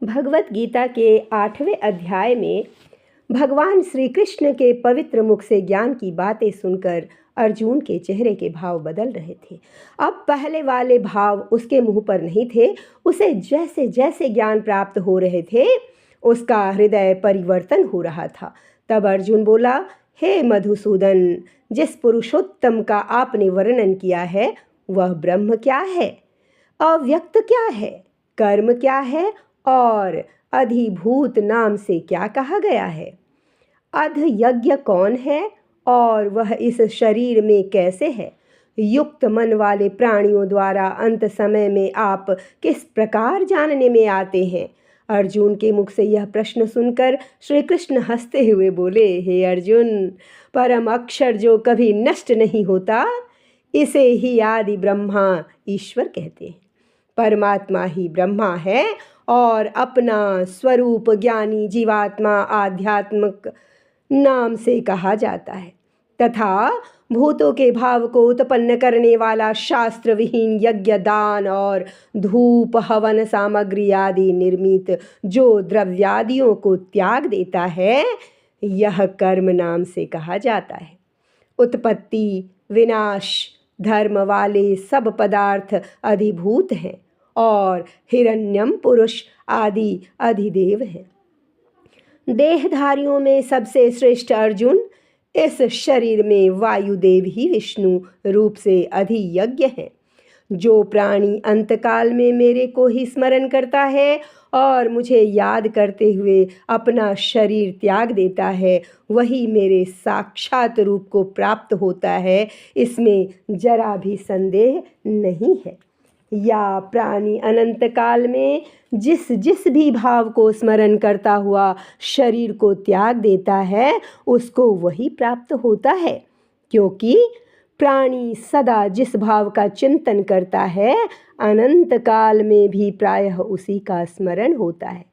भगवत गीता के 8वें अध्याय में भगवान श्री कृष्ण के पवित्र मुख से ज्ञान की बातें सुनकर अर्जुन के चेहरे के भाव बदल रहे थे। अब पहले वाले भाव उसके मुंह पर नहीं थे। उसे जैसे जैसे ज्ञान प्राप्त हो रहे थे उसका हृदय परिवर्तन हो रहा था। तब अर्जुन बोला, हे मधुसूदन, जिस पुरुषोत्तम का आपने वर्णन किया है वह ब्रह्म क्या है, अव्यक्त क्या है, कर्म क्या है और अधिभूत नाम से क्या कहा गया है? अध यज्ञ कौन है और वह इस शरीर में कैसे है? युक्त मन वाले प्राणियों द्वारा अंत समय में आप किस प्रकार जानने में आते हैं? अर्जुन के मुख से यह प्रश्न सुनकर श्री कृष्ण हंसते हुए बोले, हे अर्जुन, परम अक्षर जो कभी नष्ट नहीं होता, इसे ही आदि ब्रह्मा ईश्वर कहते हैं। परमात्मा ही ब्रह्मा है और अपना स्वरूप ज्ञानी जीवात्मा आध्यात्मिक नाम से कहा जाता है तथा भूतों के भाव को उत्पन्न करने वाला शास्त्र विहीन यज्ञ, दान और धूप हवन सामग्री आदि निर्मित जो द्रव्यादियों को त्याग देता है, यह कर्म नाम से कहा जाता है। उत्पत्ति विनाश धर्म वाले सब पदार्थ अधिभूत हैं और हिरण्यम पुरुष आदि अधिदेव हैं। देहधारियों में सबसे श्रेष्ठ अर्जुन, इस शरीर में वायुदेव ही विष्णु रूप से अधियज्ञ हैं। जो प्राणी अंतकाल में मेरे को ही स्मरण करता है और मुझे याद करते हुए अपना शरीर त्याग देता है, वही मेरे साक्षात रूप को प्राप्त होता है, इसमें जरा भी संदेह नहीं है। या प्राणी अनंत काल में जिस जिस भी भाव को स्मरण करता हुआ शरीर को त्याग देता है, उसको वही प्राप्त होता है, क्योंकि प्राणी सदा जिस भाव का चिंतन करता है, अनंत काल में भी प्रायः उसी का स्मरण होता है।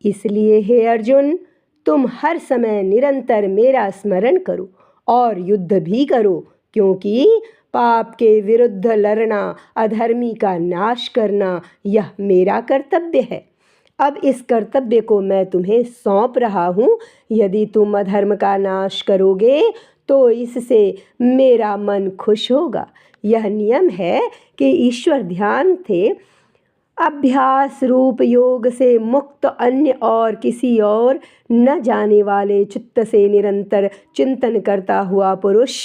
इसलिए हे अर्जुन, तुम हर समय निरंतर मेरा स्मरण करो और युद्ध भी करो, क्योंकि पाप के विरुद्ध लड़ना, अधर्मी का नाश करना, यह मेरा कर्तव्य है। अब इस कर्तव्य को मैं तुम्हें सौंप रहा हूँ। यदि तुम अधर्म का नाश करोगे तो इससे मेरा मन खुश होगा। यह नियम है कि ईश्वर ध्यान थे अभ्यास रूप योग से मुक्त अन्य और किसी और न जाने वाले चित्त से निरंतर चिंतन करता हुआ पुरुष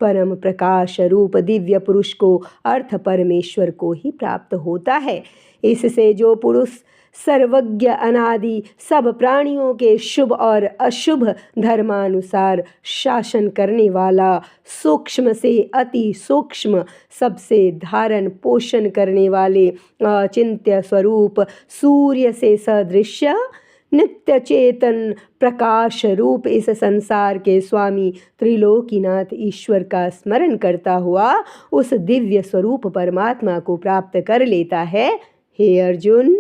परम प्रकाश रूप दिव्य पुरुष को अर्थ परमेश्वर को ही प्राप्त होता है। इससे जो पुरुष सर्वज्ञ अनादि सब प्राणियों के शुभ और अशुभ धर्मानुसार शासन करने वाला, सूक्ष्म से अति सूक्ष्म सबसे धारण पोषण करने वाले अचिंत्य स्वरूप सूर्य से सदृश्य नित्य चेतन प्रकाश रूप इस संसार के स्वामी त्रिलोकीनाथ ईश्वर का स्मरण करता हुआ उस दिव्य स्वरूप परमात्मा को प्राप्त कर लेता है। हे अर्जुन,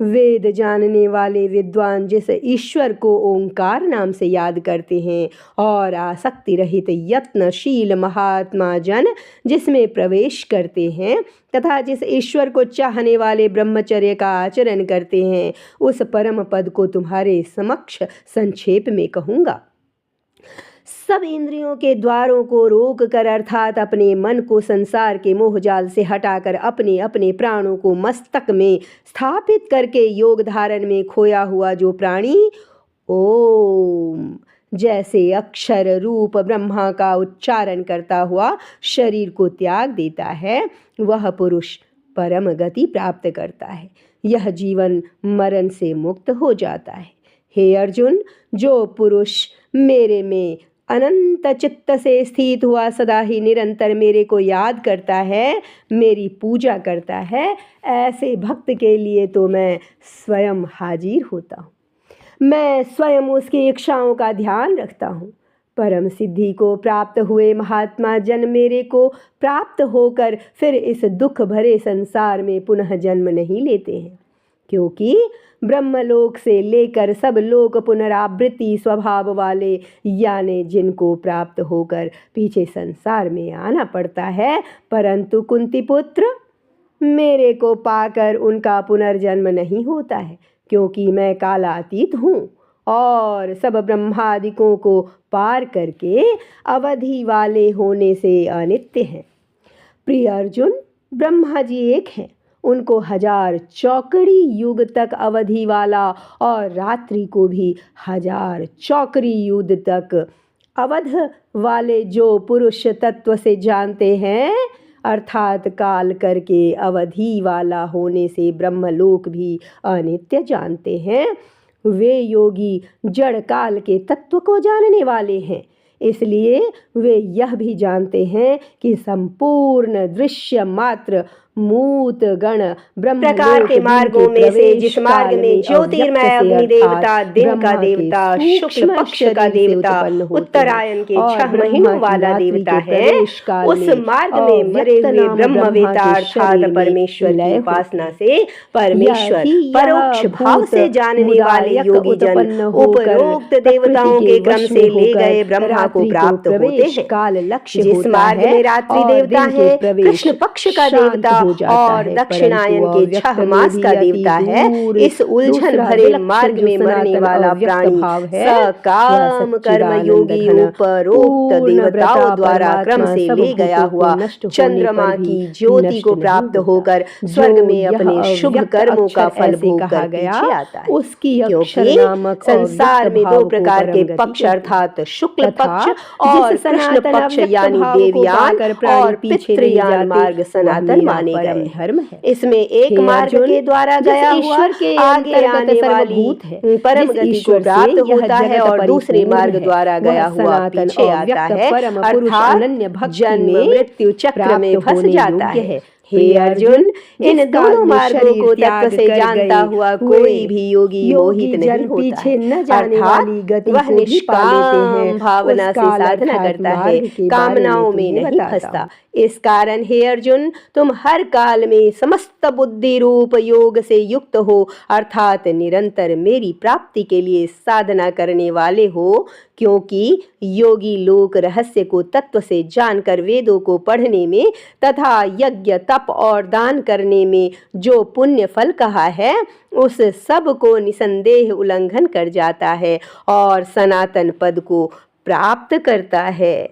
वेद जानने वाले विद्वान जिस ईश्वर को ओंकार नाम से याद करते हैं और आसक्ति रहित यत्नशील महात्मा जन जिसमें प्रवेश करते हैं तथा जिस ईश्वर को चाहने वाले ब्रह्मचर्य का आचरण करते हैं, उस परम पद को तुम्हारे समक्ष संक्षेप में कहूँगा। सब इंद्रियों के द्वारों को रोक कर अर्थात अपने मन को संसार के मोहजाल से हटाकर अपने अपने प्राणों को मस्तक में स्थापित करके योग धारण में खोया हुआ जो प्राणी ओम जैसे अक्षर रूप ब्रह्मा का उच्चारण करता हुआ शरीर को त्याग देता है, वह पुरुष परम गति प्राप्त करता है। यह जीवन मरण से मुक्त हो जाता है। हे अर्जुन, जो पुरुष मेरे में अनंत चित्त से स्थित हुआ सदा ही निरंतर मेरे को याद करता है, मेरी पूजा करता है, ऐसे भक्त के लिए तो मैं स्वयं हाजिर होता हूँ। मैं स्वयं उसकी इच्छाओं का ध्यान रखता हूँ। परम सिद्धि को प्राप्त हुए महात्मा जन मेरे को प्राप्त होकर फिर इस दुख भरे संसार में पुनः जन्म नहीं लेते हैं, क्योंकि ब्रह्मलोक से लेकर सब लोक पुनरावृत्ति स्वभाव वाले यानी जिनको प्राप्त होकर पीछे संसार में आना पड़ता है, परंतु कुंती पुत्र, मेरे को पाकर उनका पुनर्जन्म नहीं होता है, क्योंकि मैं कालातीत हूँ और सब ब्रह्मादिकों को पार करके अवधि वाले होने से अनित्य हैं। प्रिय अर्जुन, ब्रह्मा जी एक हैं, उनको 1000 चौकड़ी युग तक अवधि वाला और रात्रि को भी 1000 चौकड़ी युग तक अवध वाले जो पुरुष तत्व से जानते हैं, अर्थात काल करके अवधि वाला होने से ब्रह्मलोक भी अनित्य जानते हैं, वे योगी जड़ काल के तत्व को जानने वाले हैं। इसलिए वे यह भी जानते हैं कि संपूर्ण दृश्य मात्र मूत गण ब्रह्म प्रकार के मार्गों में से जिस मार्ग में ज्योतिर्मय अग्नि देवता, दिन का देवता, शुक्ल पक्ष का देवता, उत्तरायण के 6 महीनों वाला देवता है, उस मार्ग में मरे हुए ब्रह्मवेता अर्थात परमेश्वर की उपासना से परमेश्वर परोक्ष भाव से जानने वाले योगी जन उपरोक्त देवताओं के क्रम से ले गए ब्रह्मा को प्राप्त होते हैं। जिस मार्ग में रात्रि देवता है, कृष्ण पक्ष का देवता और दक्षिणायन के 6 मास का देवता है, इस उलझन भरे मार्ग में मरने वाला प्राणी सकाम कर्म योगी उपरोक्त देवताओं द्वारा क्रम से ले गया हुआ चंद्रमा की ज्योति को प्राप्त होकर स्वर्ग में अपने शुभ कर्मों का फल भोग कर गया आता है। क्योंकि संसार में 2 प्रकार के पक्ष अर्थात शुक्ल पक्ष और कृष्ण पक्ष यानी देवयान और पितृयान मार्ग सनातन माने गए धर्म है। इसमें एक मार्ग के द्वारा गया हुआ के आगे आने वाली परम गति को प्राप्त होता है और दूसरे मार्ग द्वारा गया हुआ पीछे आता है, अर्थात जन्म मृत्यु चक्र में फंस जाता है। हे अर्जुन, इन दोनों मार्गों को तत्व से जानता हुआ कोई भी योगी मोहित नहीं होता है, अर्थात वह निष्काम भावना से साधना करता है, कामनाओं में नहीं फंसता। इस कारण हे अर्जुन, तुम हर काल में समस्त बुद्धि रूप योग से युक्त हो, अर्थात निरंतर मेरी प्राप्ति के लिए साधना करने वाले हो। क्योंकि योगी लोक रहस्य को तत्व से जानकर वेदों को पढ़ने में तथा यज्ञ तप और दान करने में जो पुण्य फल कहा है, उस सब को निसंदेह उल्लंघन कर जाता है और सनातन पद को प्राप्त करता है।